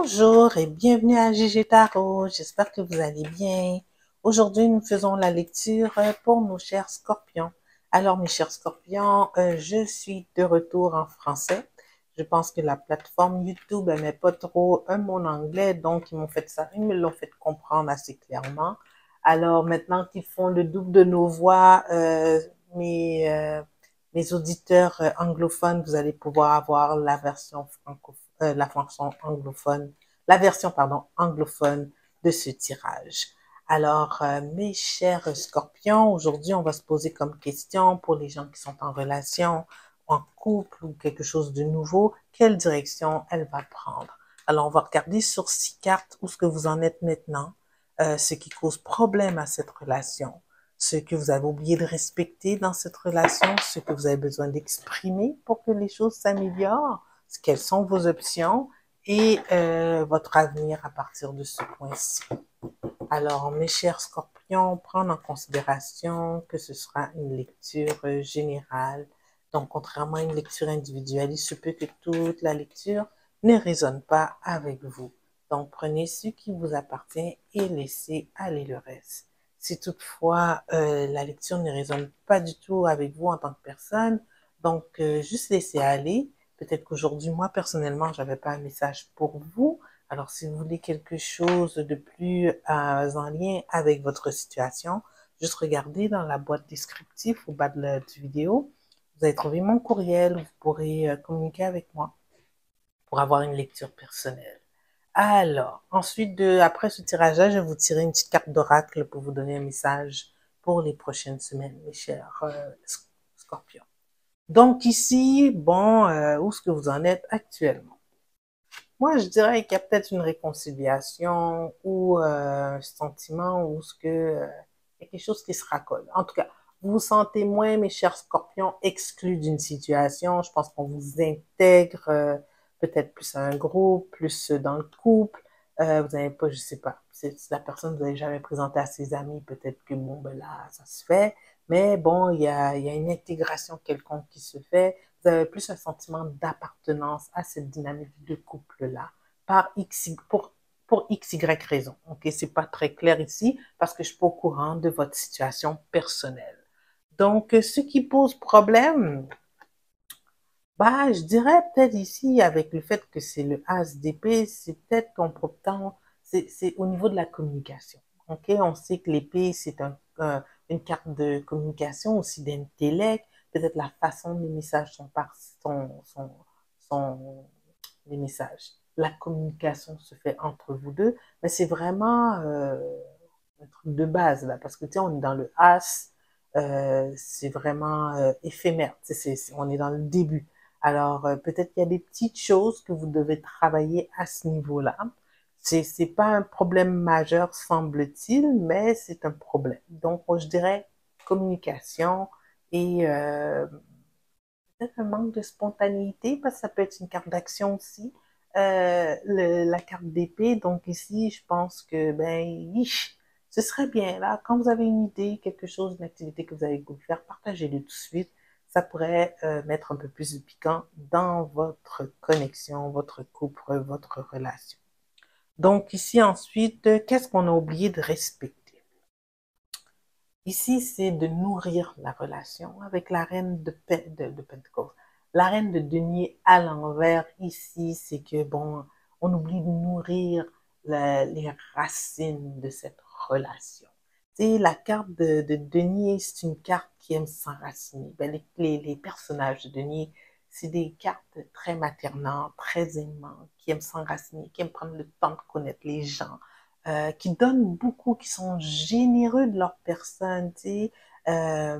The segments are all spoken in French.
Bonjour et bienvenue à GG Tarot. J'espère que vous allez bien. Aujourd'hui, nous faisons la lecture pour nos chers scorpions. Alors, mes chers scorpions, je suis de retour en français. Je pense que la plateforme YouTube n'aimait pas trop mon anglais, donc ils m'ont fait ça, ils me l'ont fait comprendre assez clairement. Alors, maintenant qu'ils font le double de nos voix, mes auditeurs anglophones, vous allez pouvoir avoir la version la version anglophone, la version pardon anglophone de ce tirage. Alors, mes chers scorpions, aujourd'hui, on va se poser comme question pour les gens qui sont en relation, en couple ou quelque chose de nouveau, quelle direction elle va prendre. Alors, on va regarder sur 6 cartes où ce que vous en êtes maintenant, ce qui cause problème à cette relation, ce que vous avez oublié de respecter dans cette relation, ce que vous avez besoin d'exprimer pour que les choses s'améliorent, quelles sont vos options et votre avenir à partir de ce point-ci. Alors, mes chers scorpions, prendre en considération que ce sera une lecture générale. Donc, contrairement à une lecture individuelle, il se peut que toute la lecture ne résonne pas avec vous. Donc, prenez ce qui vous appartient et laissez aller le reste. Si toutefois la lecture ne résonne pas du tout avec vous en tant que personne, donc juste laissez aller. Peut-être qu'aujourd'hui, moi, personnellement, j'avais pas un message pour vous. Alors, si vous voulez quelque chose de plus en lien avec votre situation, juste regardez dans la boîte descriptive au bas de la vidéo. Vous allez trouver mon courriel. Vous pourrez communiquer avec moi pour avoir une lecture personnelle. Alors, ensuite, après ce tirage-là, je vais vous tirer une petite carte d'oracle pour vous donner un message pour les prochaines semaines, mes chers scorpions. Donc ici, bon, où est-ce que vous en êtes actuellement? Moi, je dirais qu'il y a peut-être une réconciliation ou un sentiment ou ce que il y a quelque chose qui se racole. En tout cas, vous vous sentez moins, mes chers scorpions, exclus d'une situation. Je pense qu'on vous intègre peut-être plus à un groupe, plus dans le couple. Vous n'avez pas, je sais pas, si la personne vous n'avez jamais présenté à ses amis, peut-être que bon, ben là, ça se fait. Mais bon, il y a une intégration quelconque qui se fait. Vous avez plus un sentiment d'appartenance à cette dynamique de couple-là pour X, Y raison. Ok, c'est pas très clair ici parce que je suis pas au courant de votre situation personnelle. Donc, ce qui pose problème, bah, je dirais peut-être ici, avec le fait que c'est le As d'épée, c'est peut-être qu'on pourtant, c'est au niveau de la communication. Ok, on sait que l'épée, c'est une carte de communication, aussi d'intellect, peut-être la façon dont les messages sont les messages. La communication se fait entre vous deux, mais c'est vraiment un truc de base, là, parce que, tu sais, on est dans le As, c'est vraiment éphémère, on est dans le début. Alors, peut-être qu'il y a des petites choses que vous devez travailler à ce niveau-là. C'est pas un problème majeur, semble-t-il, mais c'est un problème. Donc, je dirais communication et peut-être un manque de spontanéité, parce que ça peut être une carte d'action aussi. La carte d'épée, donc ici, je pense que, ben, ce serait bien, là, quand vous avez une idée, quelque chose, une activité que vous avez voulu faire, partagez-le tout de suite. Ça pourrait mettre un peu plus de piquant dans votre connexion, votre couple, votre relation. Donc ici, ensuite, qu'est-ce qu'on a oublié de respecter? Ici, c'est de nourrir la relation avec la reine de Pentecôte. La reine de denier à l'envers, ici, c'est que, bon, on oublie de nourrir les racines de cette relation. Tu sais, la carte de denier, c'est une carte qui aime s'enraciner. Ben, les personnages de denier, c'est des cartes très maternantes, très aimantes, qui aiment s'enraciner, qui aiment prendre le temps de connaître les gens, qui donnent beaucoup, qui sont généreux de leur personne, tu sais,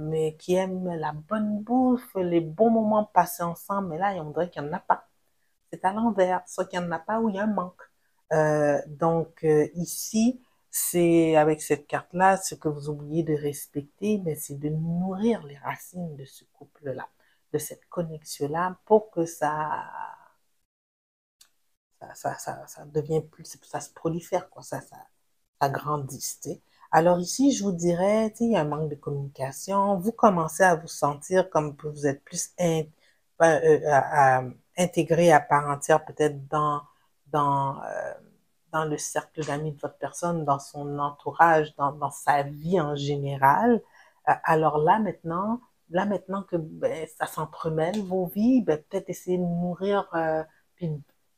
mais qui aiment la bonne bouffe, les bons moments passés ensemble. Mais là, on dirait qu'il n'y en a pas. C'est à l'envers, soit qu'il n'y en a pas ou il y a un manque. Donc, ici, c'est avec cette carte-là, ce que vous oubliez de respecter, mais c'est de nourrir les racines de ce couple-là, de cette connexion-là, pour que ça devient plus, ça se prolifère, quoi, ça grandisse, tu sais. Alors ici, je vous dirais, tu sais, il y a un manque de communication, vous commencez à vous sentir comme vous êtes plus intégré à part entière peut-être dans le cercle d'amis de votre personne, dans son entourage, dans sa vie en général. Alors là maintenant que ben, ça s'entremêle vos vies, ben, peut-être essayer de nourrir, puis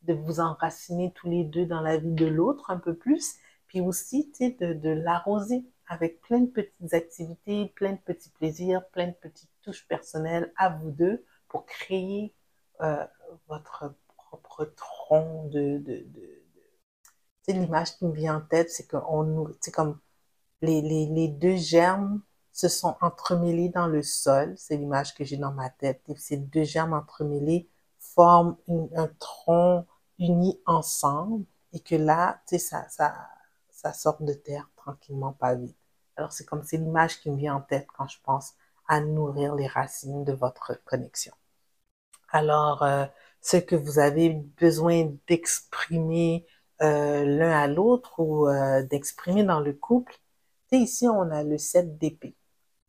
de vous enraciner tous les deux dans la vie de l'autre un peu plus, puis aussi de l'arroser avec plein de petites activités, plein de petits plaisirs, plein de petites touches personnelles à vous deux pour créer euh, votre propre tronc l'image qui me vient en tête, c'est qu'on nous, c'est comme les deux germes se sont entremêlés dans le sol. C'est l'image que j'ai dans ma tête. Et ces deux germes entremêlés forment un tronc uni ensemble et que là, ça sort de terre tranquillement, pas vite. Alors, c'est l'image qui me vient en tête quand je pense à nourrir les racines de votre connexion. Alors, ce que vous avez besoin d'exprimer l'un à l'autre ou d'exprimer dans le couple, ici, on a le 7 d'épée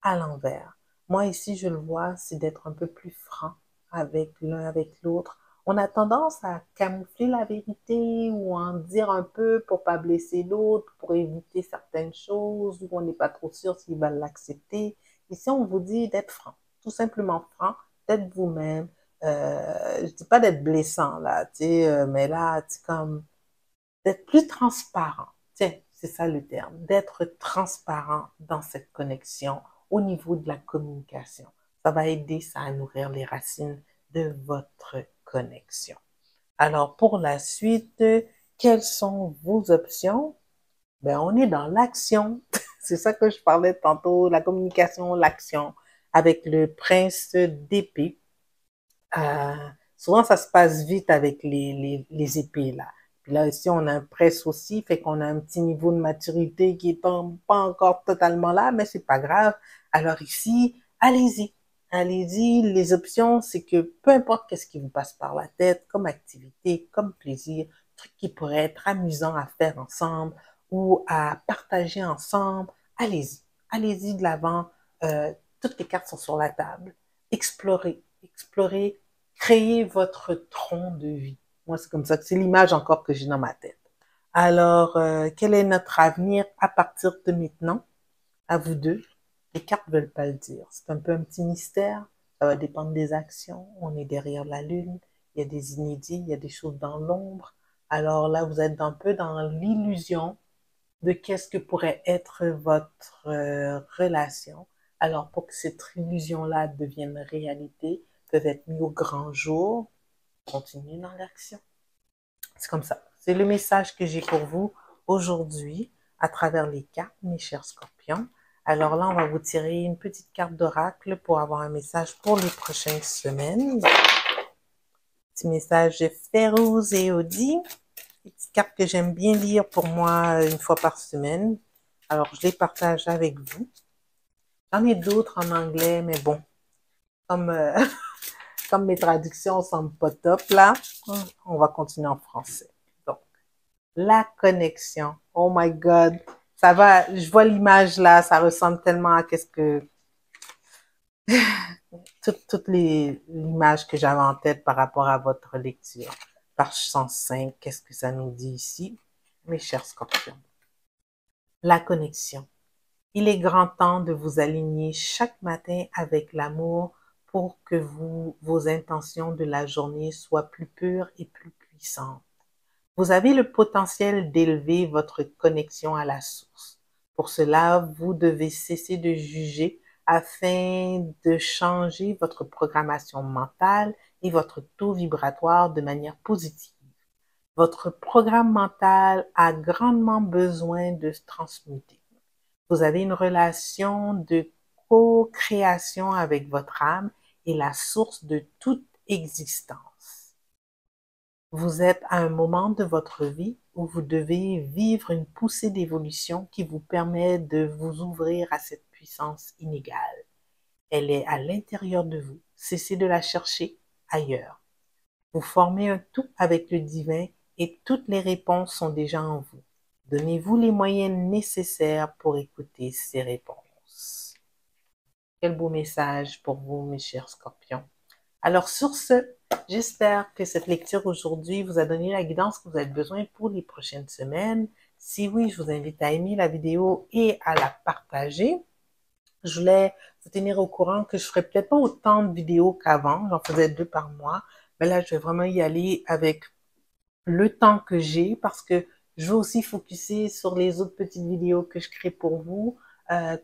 à l'envers. Moi, ici, je le vois, c'est d'être un peu plus franc avec l'un avec l'autre. On a tendance à camoufler la vérité ou en dire un peu pour pas blesser l'autre, pour éviter certaines choses ou on n'est pas trop sûr s'il va l'accepter. Ici, on vous dit d'être franc, tout simplement franc, d'être vous-même. Je dis pas d'être blessant là, mais là, comme d'être plus transparent. Tiens, c'est ça le terme, d'être transparent dans cette connexion au niveau de la communication. Ça va aider ça à nourrir les racines de votre connexion. Alors, pour la suite, quelles sont vos options? Ben, on est dans l'action. C'est ça que je parlais tantôt, la communication, l'action, avec le prince d'épée. Euh, Souvent, ça se passe vite avec les épées, là. Puis là, ici, on a un presse aussi, fait qu'on a un petit niveau de maturité qui est pas encore totalement là, mais c'est pas grave. Alors ici, allez-y. Allez-y. Les options, c'est que peu importe qu'est-ce qui vous passe par la tête, comme activité, comme plaisir, truc qui pourrait être amusant à faire ensemble ou à partager ensemble, allez-y. Allez-y de l'avant. Toutes les cartes sont sur la table. Explorez, explorez, créez votre tronc de vie. Moi, c'est comme ça que c'est l'image encore que j'ai dans ma tête. Alors, quel est notre avenir à partir de maintenant? À vous deux. Les cartes ne veulent pas le dire. C'est un peu un petit mystère. Ça va dépendre des actions. On est derrière la lune. Il y a des inédits, il y a des choses dans l'ombre. Alors là, vous êtes un peu dans l'illusion de qu'est-ce que pourrait être votre relation. Alors, pour que cette illusion-là devienne réalité, peut être mis au grand jour, continuez dans l'action. C'est comme ça. C'est le message que j'ai pour vous aujourd'hui à travers les cartes, mes chers scorpions. Alors là, on va vous tirer une petite carte d'oracle pour avoir un message pour les prochaines semaines. Petit message de Férouz et Audi. Des petites cartes que j'aime bien lire pour moi une fois par semaine. Alors, je les partage avec vous. J'en ai d'autres en anglais, mais bon, comme, comme mes traductions semblent pas top là, on va continuer en français. Donc, la connexion. Oh my God. Ça va, je vois l'image là, ça ressemble tellement à qu'est-ce que toutes l'image que j'avais en tête par rapport à votre lecture. Page 105, qu'est-ce que ça nous dit ici, mes chers scorpions? La connexion. Il est grand temps de vous aligner chaque matin avec l'amour pour que vos intentions de la journée soient plus pures et plus puissantes. Vous avez le potentiel d'élever votre connexion à la source. Pour cela, vous devez cesser de juger afin de changer votre programmation mentale et votre taux vibratoire de manière positive. Votre programme mental a grandement besoin de se transmuter. Vous avez une relation de co-création avec votre âme et la source de toute existence. Vous êtes à un moment de votre vie où vous devez vivre une poussée d'évolution qui vous permet de vous ouvrir à cette puissance inégale. Elle est à l'intérieur de vous. Cessez de la chercher ailleurs. Vous formez un tout avec le divin et toutes les réponses sont déjà en vous. Donnez-vous les moyens nécessaires pour écouter ces réponses. Quel beau message pour vous, mes chers scorpions. Alors sur ce, J'espère que cette lecture aujourd'hui vous a donné la guidance que vous avez besoin pour les prochaines semaines. Si oui, je vous invite à aimer la vidéo et à la partager. Je voulais vous tenir au courant que je ferai peut-être pas autant de vidéos qu'avant. J'en faisais 2 par mois. Mais là, je vais vraiment y aller avec le temps que j'ai parce que je veux aussi focuser sur les autres petites vidéos que je crée pour vous,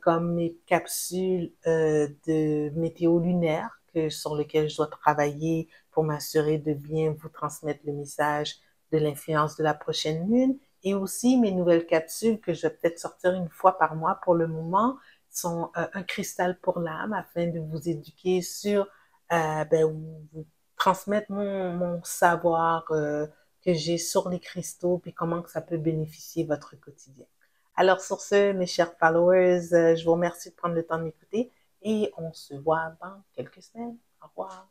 comme mes capsules de météo lunaire sur lesquelles je dois travailler pour m'assurer de bien vous transmettre le message de l'influence de la prochaine lune, et aussi mes nouvelles capsules que je vais peut-être sortir une fois par mois pour le moment sont un cristal pour l'âme afin de vous éduquer sur, vous transmettre mon savoir que j'ai sur les cristaux, puis comment que ça peut bénéficier votre quotidien. Alors sur ce, mes chers followers, je vous remercie de prendre le temps de m'écouter et on se voit dans quelques semaines. Au revoir.